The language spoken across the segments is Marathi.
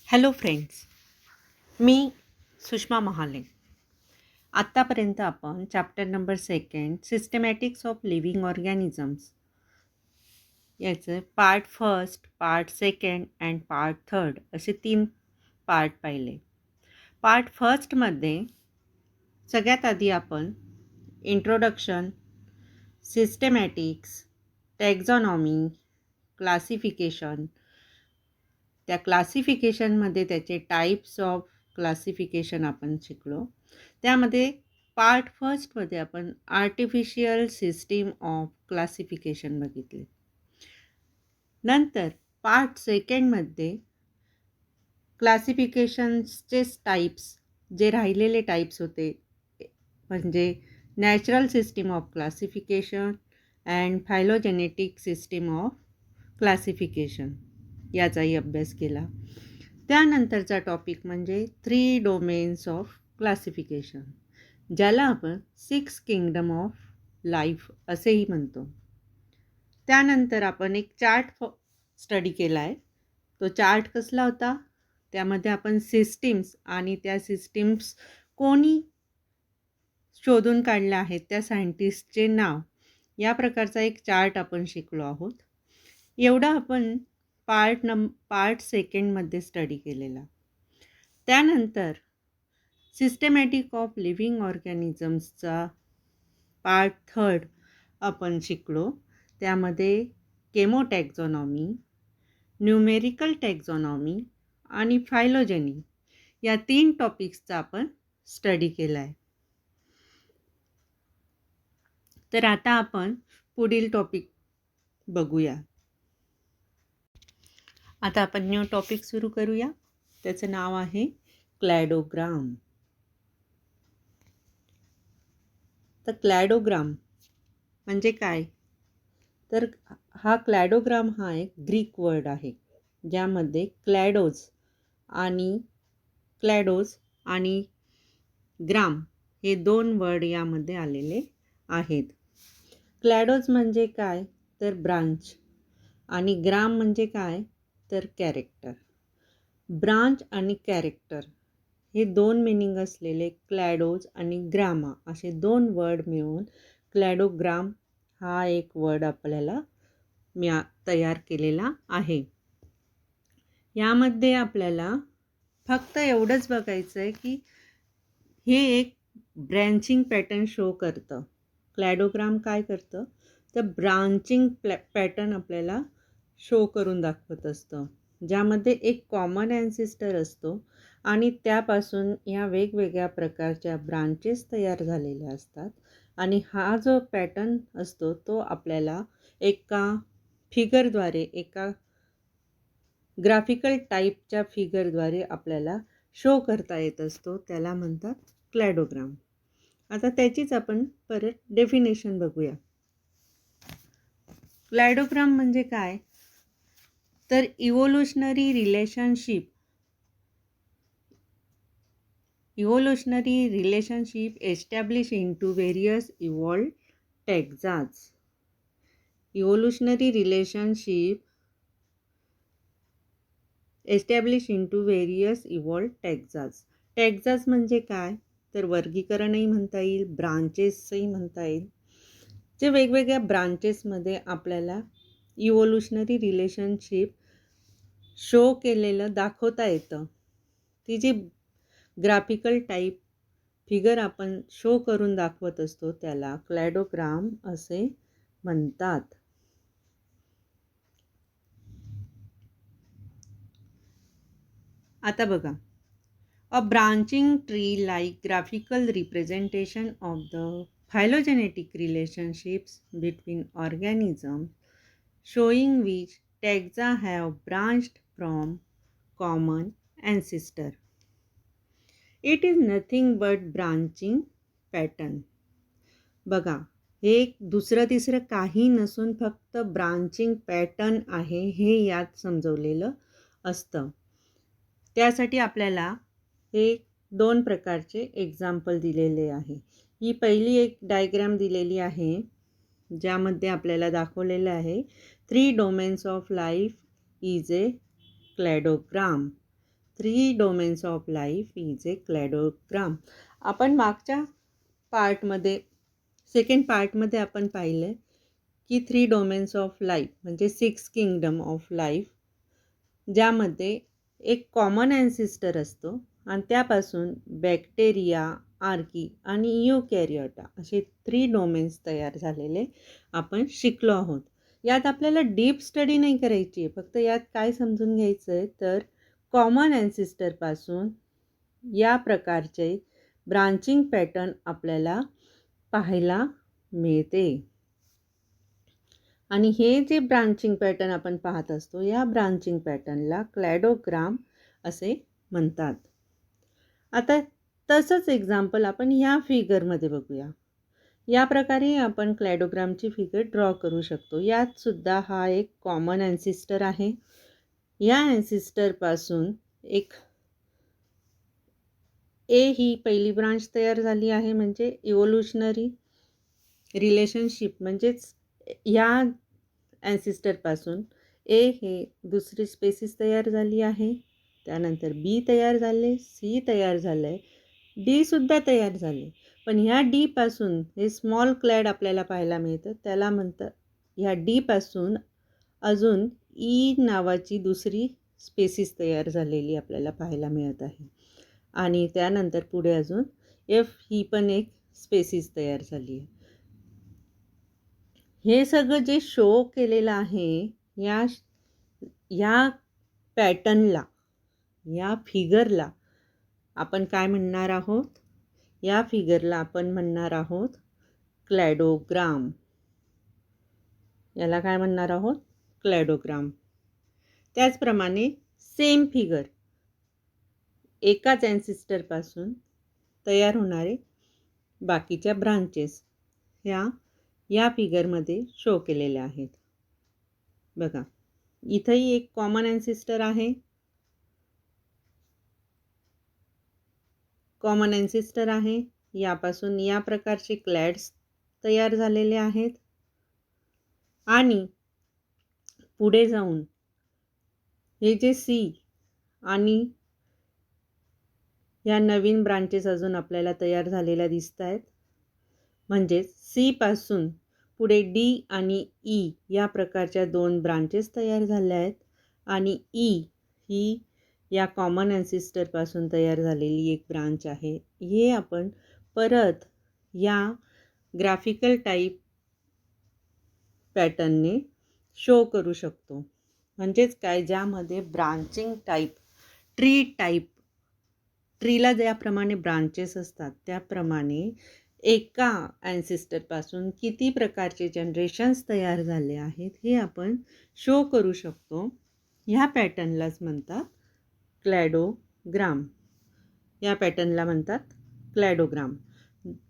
हॅलो फ्रेंड्स, मी सुषमा महाले. आत्तापर्यंत आपण chapter number 2 systematics of living organisms याचं part first, part second and part third असे 3 पार्ट पाहिले. पार्ट फर्स्टमध्ये सगळ्यात आधी आपण इंट्रोडक्शन, सिस्टमॅटिक्स, टॅक्झॉनॉमी, क्लासिफिकेशन, त्या क्लासिफिकेशनमध्ये त्याचे टाईप्स ऑफ क्लासिफिकेशन आपण शिकलो. त्यामध्ये पार्ट फर्स्टमध्ये आपण आर्टिफिशियल सिस्टीम ऑफ क्लासिफिकेशन बघितले. नंतर पार्ट सेकंडमध्ये क्लासिफिकेशन्सचे टाईप्स, जे राहिलेले टाईप्स होते, म्हणजे natural system of classification and phylogenetic system of classification याचाही अभ्यास केला. त्यानंतरचा टॉपिक म्हणजे 3 डोमेन्स ऑफ क्लासिफिकेशन, ज्याला आपण 6 किंगडम ऑफ लाईफ असेही म्हणतो. त्यानंतर आपण एक चार्ट स्टडी केला आहे. तो चार्ट कसला होता? त्यामध्ये आपण सिस्टीम्स आणि त्या सिस्टीम्स कोणी शोधून काढल्या आहेत, त्या सायंटिस्टचे नाव, या प्रकारचा एक चार्ट आपण शिकलो आहोत. एवढा आपण पार्ट सेकंडमध्ये स्टडी केलेला. त्यानंतर सिस्टमॅटिक ऑफ लिव्हिंग ऑर्गॅनिझम्सचा पार्ट थर्ड आपण शिकलो. त्यामध्ये केमोटॅक्झॉनॉमी, न्यूमेरिकल टॅक्झॉनॉमी आणि फायलोजेनी या 3 टॉपिक्सचा आपण स्टडी केला आहे. तर आता आपण पुढील टॉपिक बघूया. आता आपण न्यू टॉपिक सुरू करूया. त्याचं नाव आहे क्लॅडोग्राम. तर क्लॅडोग्राम म्हणजे काय? तर हा क्लॅडोग्राम हा एक ग्रीक वर्ड आहे, ज्यामध्ये क्लॅडोज आणि ग्राम हे 2 वर्ड यामध्ये आलेले आहेत. क्लॅडोज म्हणजे काय? तर ब्रांच. आणि ग्राम म्हणजे काय? तर कॅरेक्टर. ब्रांच आणि कॅरेक्टर हे 2 मिनिंग असलेले क्लॅडोज आणि ग्रामा असे 2 वर्ड मिळून क्लॅडोग्राम हा एक वर्ड आपल्याला तयार केलेला आहे. यामध्ये आपल्याला फक्त एवढंच बघायचं आहे की हे एक ब्रँचिंग पॅटर्न शो करतं. क्लॅडोग्राम काय करतं? तर ब्रांचिंग पॅटर्न आपल्याला शो करून दाखवत असतं, ज्यामध्ये एक कॉमन ॲन्सेस्टर असतो आणि त्यापासून या वेगवेगळ्या प्रकारच्या ब्रांचेस तयार झालेल्या असतात. आणि हा जो पॅटर्न असतो तो आपल्याला एका फिगरद्वारे, एका ग्राफिकल टाईपच्या फिगरद्वारे आपल्याला शो करता येत असतो. त्याला म्हणतात क्लॅडोग्राम. आता त्याचीच आपण परत डेफिनेशन बघूया. क्लॅडोग्राम म्हणजे काय? तर evolutionary relationship establish into various evolved taxas. Evolutionary relationship establish into various evolved taxas. Taxas म्हणजे काय? तर वर्गीकरणही म्हणता येईल, ब्रांचेसही म्हणता येईल. जे वेगवेगळ्या ब्रांचेसमध्ये आपल्याला इव्होल्युशनरी रिलेशनशिप शो केलेलं दाखवता येतं. ती जी ग्राफिकल टाईप फिगर आपण शो करून दाखवत असतो त्याला क्लॅडोग्राम असे म्हणतात. आता बघा, a branching tree like graphical representation of the phylogenetic relationships between organisms, showing which taxa have branched from common ancestor. It is nothing but branching pattern. बघा, हे दुसरं तिसरं काही नसून फक्त ब्रांचिंग पॅटर्न आहे, हे यात समजवलेलं असतं. त्यासाठी आपल्याला हे 2 प्रकारचे एक्झाम्पल दिलेले आहे. ही पहिली एक डायग्राम दिलेली आहे, ज्यामध्ये आपल्याला दाखवलेलं आहे 3 domains of life is a cladogram. 3 domains of life is a cladogram. आपण मागच्या पार्टमध्ये सेकंड पार्टमध्ये आपण पाहिलं की 3 डोमेन्स ऑफ लाईफ म्हणजे 6 किंगडम ऑफ लाईफ, ज्यामध्ये एक कॉमन ॲन्सिस्टर असतो आणि त्यापासून बॅक्टेरिया, आर्की आणि युकॅरियोटा असे 3 डोमेन्स तयार झालेले आपण शिकलो आहोत. यात आपल्याला डीप स्टडी नाही करायची आहे, फक्त यात काय समजून घ्यायचं आहे तर कॉमन ॲन्सिस्टरपासून या प्रकारचे ब्रांचिंग पॅटर्न आपल्याला पाहायला मिळते. आणि हे जे ब्रांचिंग पॅटर्न आपण पाहत असतो या ब्रांचिंग पॅटर्नला क्लॅडोग्राम असे म्हणतात. आता तसंच एक्झाम्पल आपण या फिगरमध्ये बघूया. या प्रकारे आपण क्लॅडोग्रामची फिगर ड्रॉ करू शकतो. यात सुद्धा हा एक कॉमन ॲन्सिस्टर आहे. या ॲन्सिस्टरपासून एक ए ही पहिली ब्रांच तयार झाली आहे, म्हणजे इव्होल्युशनरी रिलेशनशिप, म्हणजेच या ॲन्सिस्टरपासून ए हे दुसरी स्पेसिस तयार झाली आहे. त्यानंतर बी तयार झाले, सी तयार झालं आहे, डीसुद्धा तयार झाले. पण ह्या डीपासून हे स्मॉल क्लॅड आपल्याला पाहायला मिळतं, त्याला म्हणतं ह्या डीपासून अजून ई नावाची दुसरी स्पेसिस तयार झालेली आपल्याला पाहायला मिळत आहे. आणि त्यानंतर पुढे अजून एफ ही पण एक स्पेसिस तयार झाली आहे. हे सगळं जे शो केलेलं आहे या पॅटर्नला, या फिगरला आपण काय म्हणणार आहोत? या फिगरला आपण म्हणणार आहोत क्लॅडोग्राम. याला काय म्हणणार आहोत? क्लॅडोग्राम. त्याचप्रमाणे सेम फिगर एकाच ॲन्सिस्टरपासून तयार होणारे बाकीच्या ब्रांचेस या फिगरमध्ये शो केलेल्या आहेत. बघा, इथंही एक कॉमन ॲन्सिस्टर आहे. कॉमन ॲन्सिस्टर आहे. यापासून या प्रकारचे क्लॅड्स तयार झालेले आहेत. आणि पुढे जाऊन हे जे सी आणि या नवीन ब्रांचेस अजून आपल्याला तयार झालेल्या दिसत आहेत. म्हणजेच सी पासून पुढे डी आणि ई या प्रकारच्या 2 ब्रांचेस तयार झाल्या आहेत. आणि ई ही या कॉमन ॲन्सिस्टरपासून तयार झालेली एक ब्रांच आहे. हे आपण परत या ग्राफिकल टाईप पॅटर्नने शो करू शकतो. म्हणजेच काय, ज्यामध्ये ब्रांचिंग टाईप, ट्रीला ज्याप्रमाणे ब्रांचेस असतात त्याप्रमाणे एका ॲन्सिस्टरपासून किती प्रकारचे जनरेशन्स तयार झाले आहेत हे आपण शो करू शकतो. ह्या पॅटर्नलाच म्हणतात क्लॅडोग्राम. या पॅटर्नला म्हणतात क्लॅडोग्राम.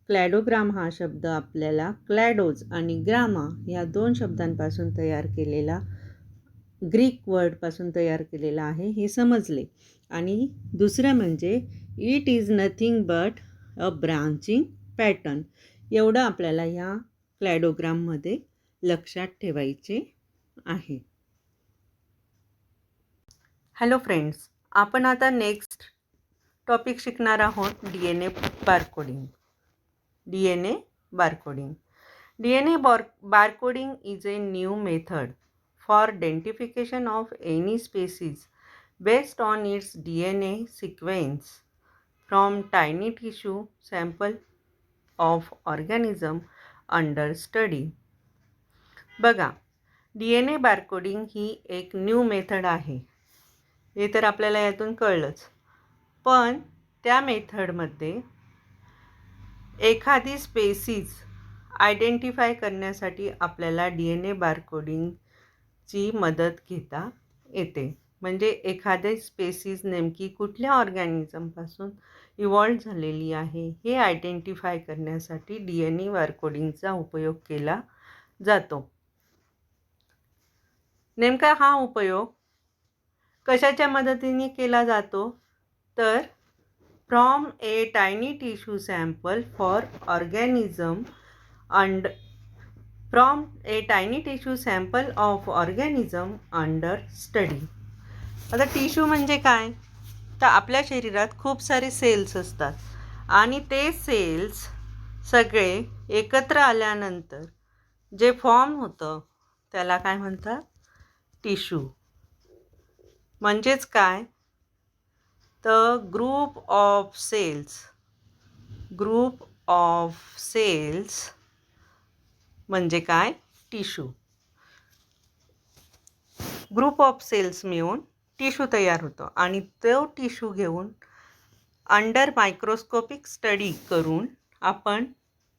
क्लॅडोग्राम हा शब्द आपल्याला क्लॅडोज आणि ग्रामा या 2 शब्दांपासून तयार केलेला, ग्रीक वर्डपासून तयार केलेला आहे हे समजले. आणि दुसरं म्हणजे it is nothing but a branching pattern. एवढं आपल्याला या क्लॅडोग्राममध्ये लक्षात ठेवायचे आहे. हॅलो फ्रेंड्स, आपण आता नेक्स्ट टॉपिक शिकणार आहोत DNA barcoding. DNA barcoding. DNA barcoding is a new method for identification of any species based on its DNA sequence from tiny tissue sample of organism under study. बघा, DNA बारकोडिंग ही एक न्यू मेथड आहे. हे तर आपल्याला यातून कळलंच. पण त्या मेथडमध्ये एखादी स्पेसीज आयडेंटिफाय करण्यासाठी आपल्याला DNA बारकोडिंगची मदत घेता येते. म्हणजे एखादी स्पेसीज नेमकी कुठल्या ऑर्गॅनिझमपासून इव्हॉल्व झालेली आहे हे आयडेंटिफाय करण्यासाठी DNA बारकोडिंगचा उपयोग केला जातो. नेमका हा उपयोग कशाच्या मदतीने केला जातो तर from A tiny tissue sample for organism of organism under study. आता टिश्यू म्हणजे काय तर आपल्या शरीरात खूप सारे सेल्स असतात आणि ते सेल्स सगळे एकत्र आल्यानंतर जे फॉर्म होतं त्याला काय म्हणतात? टिश्यू. म्हणजेच काय? तर ग्रुप ऑफ सेल्स म्हणजे काय? टिश्यू. ग्रुप ऑफ सेल्स मिळून टिश्यू तयार होतो आणि तो टिश्यू घेऊन अंडर मायक्रोस्कोपिक स्टडी करून आपण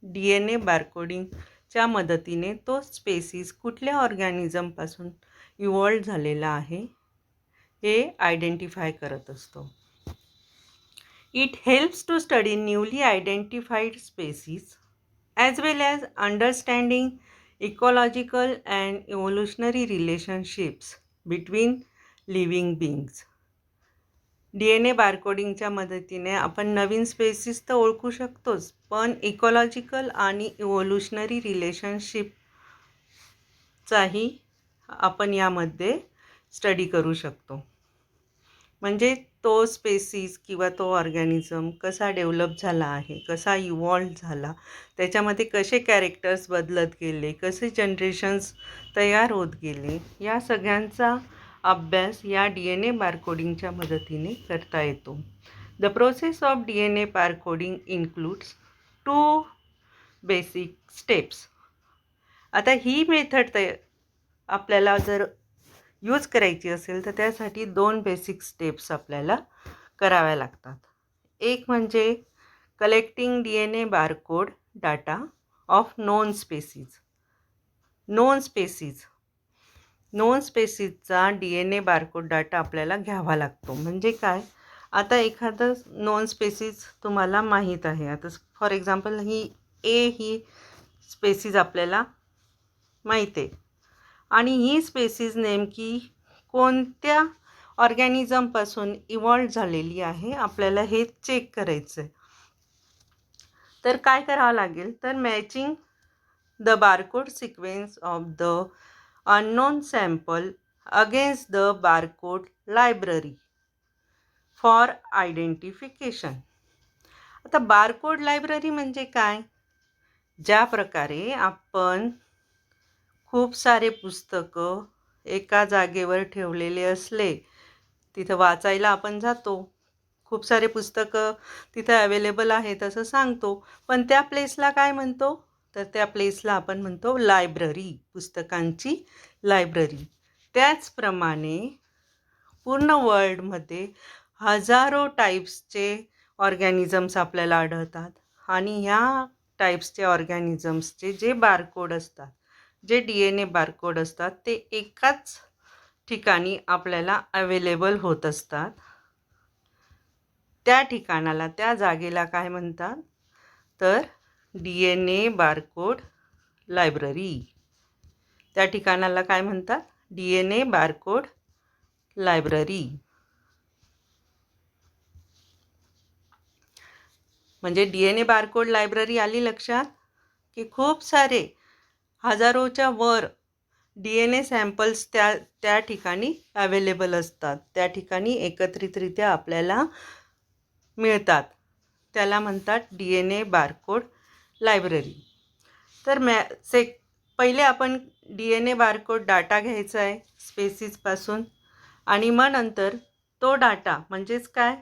DNA बारकोडिंगच्या मदतीने तो स्पेसिस कुठल्या ऑर्गॅनिझमपासून इव्हॉल्व झालेला आहे हे आयडेंटिफाय करत असतो. It helps to study newly identified species as well as understanding ecological and evolutionary relationships between living beings. DNA बारकोडिंगच्या मदतीने आपण नवीन स्पेसिस तर ओळखू शकतोच, पण इकॉलॉजिकल आणि इव्होल्युशनरी रिलेशनशिपचाही आपण यामध्ये स्टडी करू शकतो. म्हणजे तो स्पेसिस किंवा तो ऑर्गॅनिझम कसा डेव्हलप झाला आहे, कसा इव्हॉल्व झाला, त्याच्यामध्ये कसे कॅरेक्टर्स बदलत गेले, कसे जनरेशन्स तयार होत गेले, या सगळ्यांचा अभ्यास या DNA बारकोडिंगच्या मदतीने करता येतो. The process of DNA barcoding includes 2 basic steps. आता ही मेथड आपल्याला जर यूज करायची असेल तर त्यासाठी 2 बेसिक स्टेप्स आपल्याला कराव्या लागतात. एक म्हणजे collecting DNA barcode data of known स्पेसिसचा DNA बारकोड डाटा आपल्याला घ्यावा लागतो. म्हणजे काय? आता एखादं नोन स्पेसिस तुम्हाला माहीत आहे. आता फॉर एक्झाम्पल ही स्पेसिस आपल्याला माहीत आहे आणि ही स्पेसिस नेमकी कोणत्या ऑर्गॅनिझमपासून इव्हॉल्व झालेली आहे आपल्याला हे चेक करायचं आहे. तर काय करावं लागेल? तर matching the barcode sequence of the unknown sample against the barcode library for identification. आता बारकोड लायब्ररी म्हणजे काय? ज्या प्रकारे आपण खूप सारे पुस्तकं एका जागेवर ठेवलेले असले, तिथं वाचायला आपण जातो, खूप सारे पुस्तकं तिथं अवेलेबल आहेत असं सांगतो, पण त्या प्लेसला काय म्हणतो? तर त्या प्लेसला आपण म्हणतो लायब्ररी, पुस्तकांची लायब्ररी. त्याचप्रमाणे पूर्ण वर्ल्डमध्ये हजारो टाईप्सचे ऑर्गॅनिझम्स आपल्याला आढळतात आणि ह्या टाईप्सचे ऑर्गॅनिझम्सचे जे बारकोड असतात, जे DNA बारकोड असतात, ते एकाच ठिकाणी आपल्याला अवेलेबल होत असतात. त्या ठिकाणाला, त्या जागेला काय म्हणतात? तर DNA बारकोड लायब्ररी. त्या ठिकाणाला काय म्हणतात? DNA barcode library. म्हणजे DNA बारकोड लायब्ररी आली लक्षात की खूप सारे हजारोच्या वर DNA सॅम्पल्स त्या ठिकाणी अवेलेबल असतात, त्या ठिकाणी एकत्रितरित्या आपल्याला मिळतात. त्याला म्हणतात DNA बारकोड लायब्ररी. तर पहिले आपण DNA बारकोड डाटा घ्यायचा आहे स्पेसिसपासून आणि मग नंतर तो डाटा म्हणजेच काय?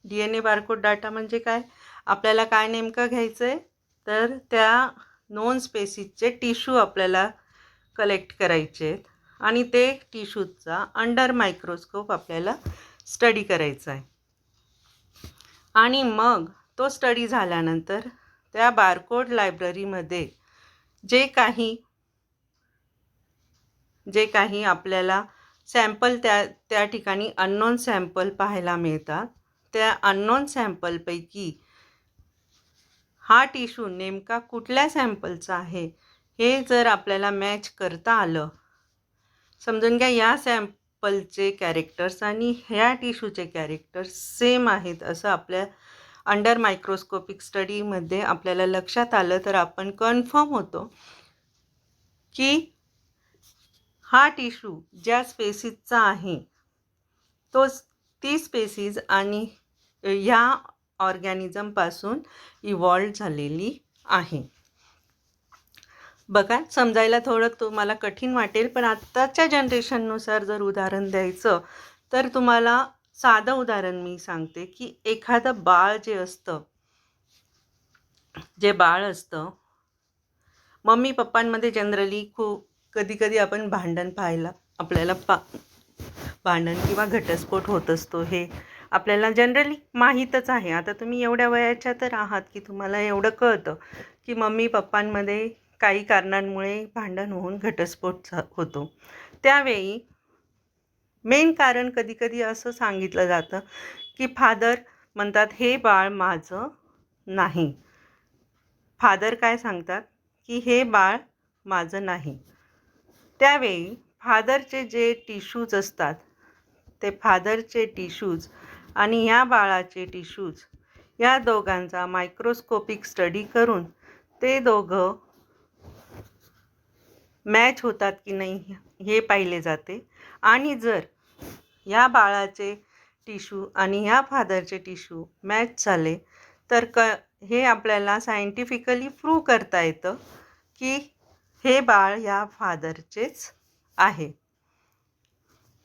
DNA बारकोड डाटा म्हणजे काय? आपल्याला काय नेमकं घ्यायचं आहे? तर त्या नोन स्पेसिसचे टिश्यू आपल्याला कलेक्ट करायचे आहेत आणि ते टिश्यूचा अंडर मायक्रोस्कोप आपल्याला स्टडी करायचा आहे. आणि मग तो स्टडी झाल्यानंतर त्या बारकोड लायब्ररीमध्ये जे काही आपल्याला सॅम्पल त्या ठिकाणी अननोन सॅम्पल पाहायला मिळतात, त्या अननोन सॅम्पलपैकी हा टिश्यू नेमका कुठल्या सॅम्पलचा आहे हे जर आपल्याला मॅच करता आलं, समजून घ्या या सॅम्पलचे कॅरेक्टर्स आणि ह्या टिश्यूचे कॅरेक्टर्स सेम आहेत असं आपल्या अंडर मायक्रोस्कोपिक स्टडीमध्ये आपल्याला लक्षात आलं, तर आपण कन्फर्म होतो की हा टिश्यू ज्या स्पेसिसचा आहे तो ती स्पेसीज आणि ह्या ऑर्गॅनिझमपासून इव्हॉल्व झालेली आहे. बघा, समजायला थोडं तुम्हाला कठीण वाटेल, पण आत्ताच्या जनरेशननुसार जर उदाहरण द्यायचं तर तुम्हाला साधं उदाहरण मी सांगते की एखादं बाळ जे बाळ असतं, मम्मी पप्पांमध्ये जनरली खूप कधी कधी आपण भांडण पाहायला आपल्याला भांडण किंवा घटस्फोट होत असतो, हे आपल्याला जनरली माहीतच आहे. आता तुम्ही एवढ्या वयाच्या तर आहात की तुम्हाला एवढं कळतं की मम्मी पप्पांमध्ये काही कारणांमुळे भांडण होऊन घटस्फोट होतो. त्यावेळी मेन कारण कधी कधी असं सांगितलं जातं की फादर म्हणतात हे बाळ माझं नाही. फादर काय सांगतात की हे बाळ माझं नाही. त्यावेळी फादरचे जे टिश्यूज असतात, ते फादरचे टिश्यूज आणि ह्या बाळाचे टिश्यूज या दोघांचा मायक्रोस्कोपिक स्टडी करून ते दोघं मॅच होतात की नाही हे पाहिले जाते. आणि जर ह्या बाळाचे टिश्यू आणि ह्या फादरचे टिश्यू मॅच झाले तर हे आपल्याला सायंटिफिकली प्रूव्ह करता येतं की हे बाळ ह्या फादरचेच आहे.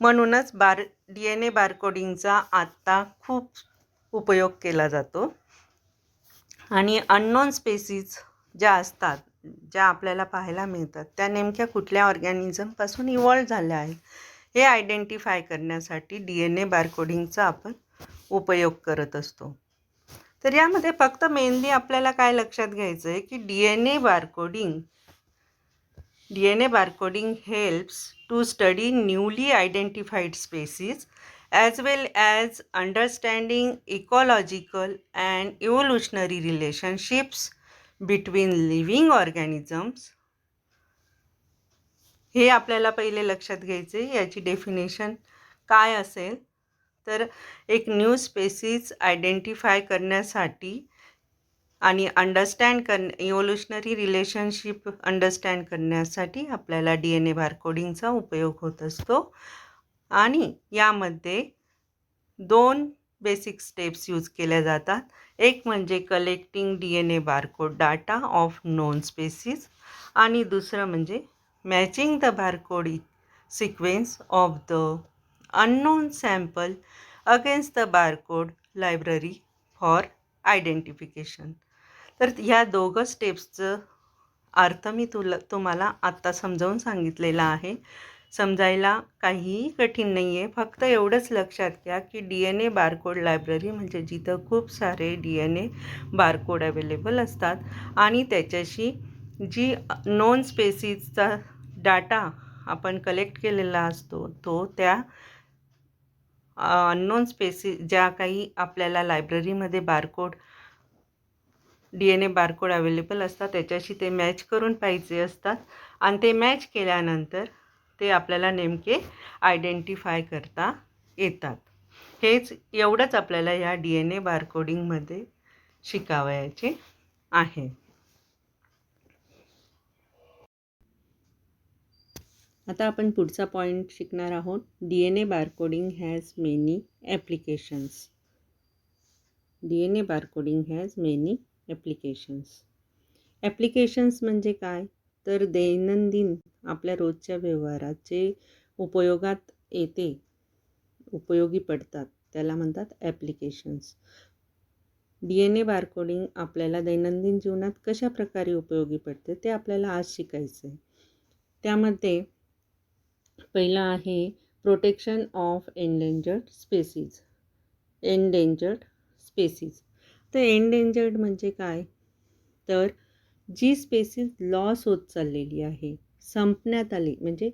म्हणूनच DNA बारकोडिंगचा आत्ता खूप उपयोग केला जातो. आणि अननोन स्पेसीज ज्या असतात, ज्या आपल्याला पाहायला मिळतात, त्या नेमक्या कुठल्या ऑर्गॅनिझमपासून इव्हॉल्व झाल्या आहेत हे आयडेंटिफाय करण्यासाठी DNA बारकोडिंगचा आपण उपयोग करत असतो. तर यामध्ये फक्त मेनली आपल्याला काय लक्षात घ्यायचं आहे की DNA barcoding helps to study newly identified species as well as understanding ecological and evolutionary relationships between living organisms. हे आपल्याला पहिले लक्षात घ्यायचे. याची डेफिनेशन काय असेल तर एक न्यू स्पेसीज आयडेंटिफाय करण्यासाठी आणि इव्होल्युशनरी रिलेशनशिप अंडरस्टँड करण्यासाठी आपल्याला DNA बारकोडिंगचा उपयोग होत असतो. आणि यामध्ये 2 बेसिक स्टेप्स यूज केल्या जातात. एक म्हणजे collecting DNA barcode data of non species आणि दुसरं म्हणजे matching the barcode sequence of the unknown sample against the barcode library for identification. तर ह्या दोघं स्टेप्सचं अर्थ मी तुम्हाला आत्ता समजावून सांगितलेला आहे. समजायला काहीही कठीण नाही आहे. फक्त एवढंच लक्षात घ्या की DNA बारकोड लायब्ररी म्हणजे जिथं खूप सारे DNA बारकोड अवेलेबल असतात आणि त्याच्याशी जी नॉन स्पेसीजचा डाटा आपण कलेक्ट केलेला असतो तो त्या अननोन स्पेसीज ज्या काही आपल्याला लायब्ररीमध्ये DNA बारकोड अवेलेबल असतात त्याच्याशी ते मॅच करून पाहिजे असतात. आणि ते मॅच केल्यानंतर ते आपल्याला नेमके आयडेंटिफाय करता येतात. हेच एवढंच आपल्याला या DNA बारकोडिंगमध्ये शिकावयाचे आहे. आता आपण पुढचा पॉईंट शिकणार आहोत. DNA barcoding has many applications. DNA barcoding has many applications म्हणजे काय तर दैनंदिन आपल्या रोजच्या व्यवहारात जे उपयोगात येते, उपयोगी पडतात त्याला म्हणतात ॲप्लिकेशन्स. DNA बारकोडिंग आपल्याला दैनंदिन जीवनात कशा प्रकारे उपयोगी पडते ते आपल्याला आज शिकायचं आहे. त्यामध्ये पहिला आहे प्रोटेक्शन ऑफ एंडेंजर्ड स्पेसीज. तर एंडेंजर्ड म्हणजे काय तर जी स्पेसीज लॉस होत चाललेली आहे, संपण्यात आली, म्हणजे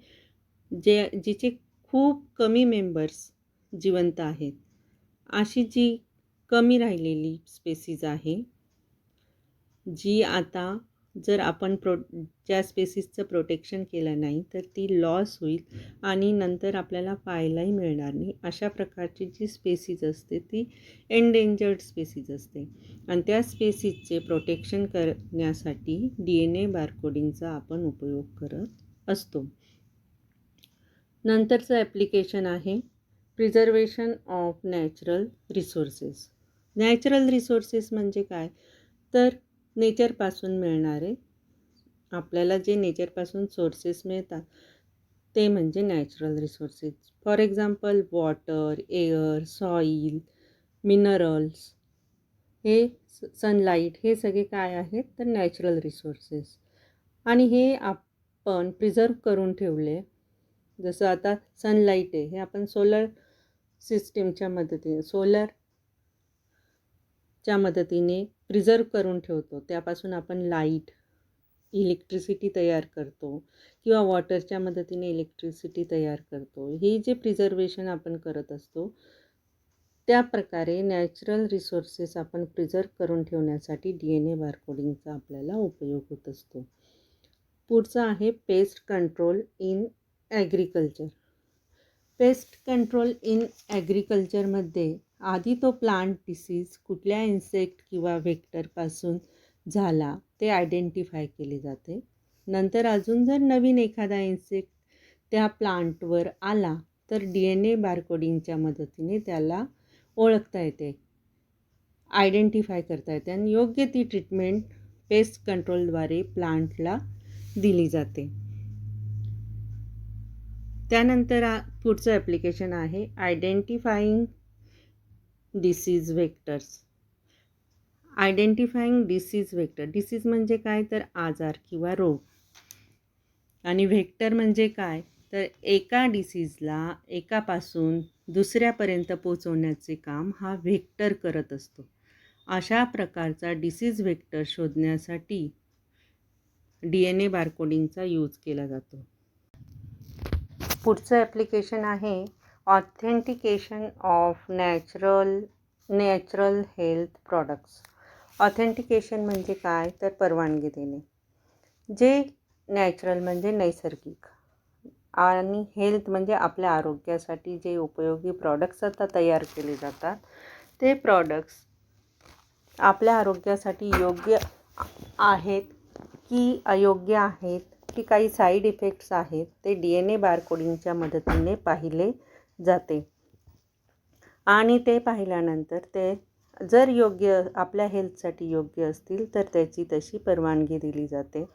जिचे खूप कमी मेंबर्स जिवंत आहेत, अशी जी कमी राहिलेली स्पेसीज आहे, जी आता जर आपण ज्या स्पेसीजचं प्रोटेक्शन केलं नाही तर ती लॉस होईल आणि नंतर आपल्याला पाहायलाही मिळणार नाही. अशा प्रकारची जी स्पेसीज असते ती एंडेंजर्ड स्पेसीज असते. आणि त्या स्पेसीजचे प्रोटेक्शन करण्यासाठी DNA बारकोडिंगचा आपण उपयोग करत असतो. नंतरचं ॲप्लिकेशन आहे preservation of natural resources. Natural resources म्हणजे काय, तर नेचरपासून मिळणारे, आपल्याला जे नेचरपासून सोर्सेस मिळतात ते म्हणजे natural resources. For example water, air, soil, minerals, हे सनलाईट, हे सगळे काय आहेत तर नॅचरल रिसोर्सेस. आणि हे आपण प्रिझर्व करून ठेवले. जसं आता सनलाईट आहे, हे आपण सोलर सिस्टीमच्या मदतीने, सोलरच्या मदतीने प्रिझर्व करून ठेवतो. त्यापासून आपण लाईट, इलेक्ट्रिसिटी तयार करतो किंवा वॉटरच्या मदतीने इलेक्ट्रिसिटी तयार करतो. हे जे प्रिझर्वेशन आपण करत असतो, त्या प्रकारे नॅचरल रिसोर्सेस आपण प्रिझर्व करून ठेवण्यासाठी DNA बारकोडिंगचा आपल्याला उपयोग होत असतो. पुढचं आहे pest control in agriculture. Pest control in ॲग्रिकल्चरमध्ये आधी तो प्लांट डिसीज कुठल्या इन्सेक्ट किंवा व्हेक्टरपासून झाला ते आयडेंटिफाय केले जाते. नंतर अजून जर नवीन एखादा इन्सेक्ट त्या प्लांटवर आला तर DNA बारकोडिंगच्या मदतीने त्याला ओळखता येते, आयडेंटिफाय करता येते आणि योग्य ती ट्रीटमेंट पेस्ट कंट्रोलद्वारे प्लांटला दिली जाते. त्यानंतर पुढचं ॲप्लिकेशन आहे identifying disease vectors. Identifying disease vector. Disease म्हणजे काय तर आजार किंवा रोग, आणि व्हेक्टर म्हणजे काय तर एका डिसीजला एकापासून दुसऱ्यापर्यंत पोचवण्याचे काम हा व्हेक्टर करत असतो. अशा प्रकारचा डिसीज व्हेक्टर शोधण्यासाठी DNA बारकोडिंगचा यूज केला जातो. पुढचं ॲप्लिकेशन आहे authentication of natural health products. Authentication म्हणजे काय तर परवानगी देणे. जे नॅचरल म्हणजे नैसर्गिक, आणि हेल्थ म्हणजे आपल्या आरोग्यासाठी जे उपयोगी प्रॉडक्ट्स आता तयार केले जातात, ते प्रॉडक्ट्स आपल्या आरोग्यासाठी योग्य आहेत की अयोग्य आहेत, की काही साईड इफेक्ट्स आहेत, ते DNA बारकोडिंगच्या मदतीने पाहिले जाते. आणि ते पाहिल्यानंतर ते जर योग्य, आपल्या हेल्थसाठी योग्य असतील तर त्याची तशी परवानगी दिली जाते.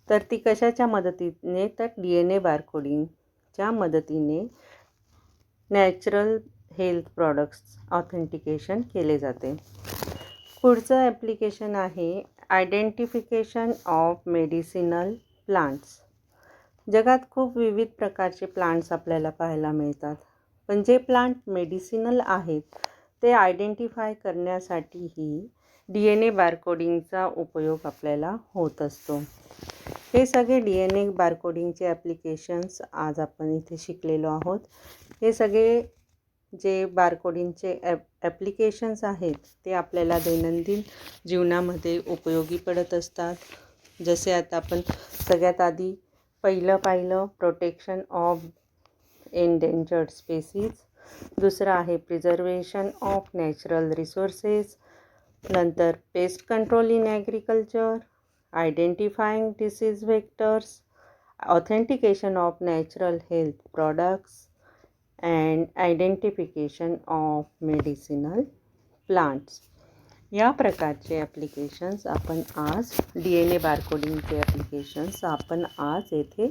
तर ती कशाच्या मदतीने तर DNA बारकोडिंगच्या मदतीने नॅचरल हेल्थ प्रॉडक्ट्स ऑथेंटिकेशन केले जाते. पुढचं ॲप्लिकेशन आहे आयडेंटिफिकेशन ऑफ मेडिसिनल प्लांट्स. जगात खूप विविध प्रकारचे प्लांट्स आपल्याला पाहायला मिळतात, पण जे प्लांट मेडिसिनल आहेत ते आयडेंटिफाय करण्यासाठीही DNA बारकोडिंगचा उपयोग आपल्याला होत असतो. हे सगळे DNA बारकोडिंगचे ॲप्लिकेशन्स आज आपण इथे शिकलेलो आहोत. हे सगळे जे बारकोडिंगचे ॲप्लिकेशन्स आहेत ते आपल्याला दैनंदिन जीवनामध्ये उपयोगी पडत असतात. जसे आता आपण सगळ्यात आधी पाहिलं प्रोटेक्शन ऑफ एंडेंजर्ड स्पेसीज, दुसरं आहे प्रिझर्वेशन ऑफ नॅचरल रिसोर्सेस, नंतर paste control in agriculture, identifying disease vectors, authentication of natural health products and identification of medicinal plants. या प्रकारचे ॲप्लिकेशन्स आपण आज DNA बारकोडिंगचे ॲप्लिकेशन्स आपण आज येथे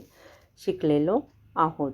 शिकलेलो आहोत.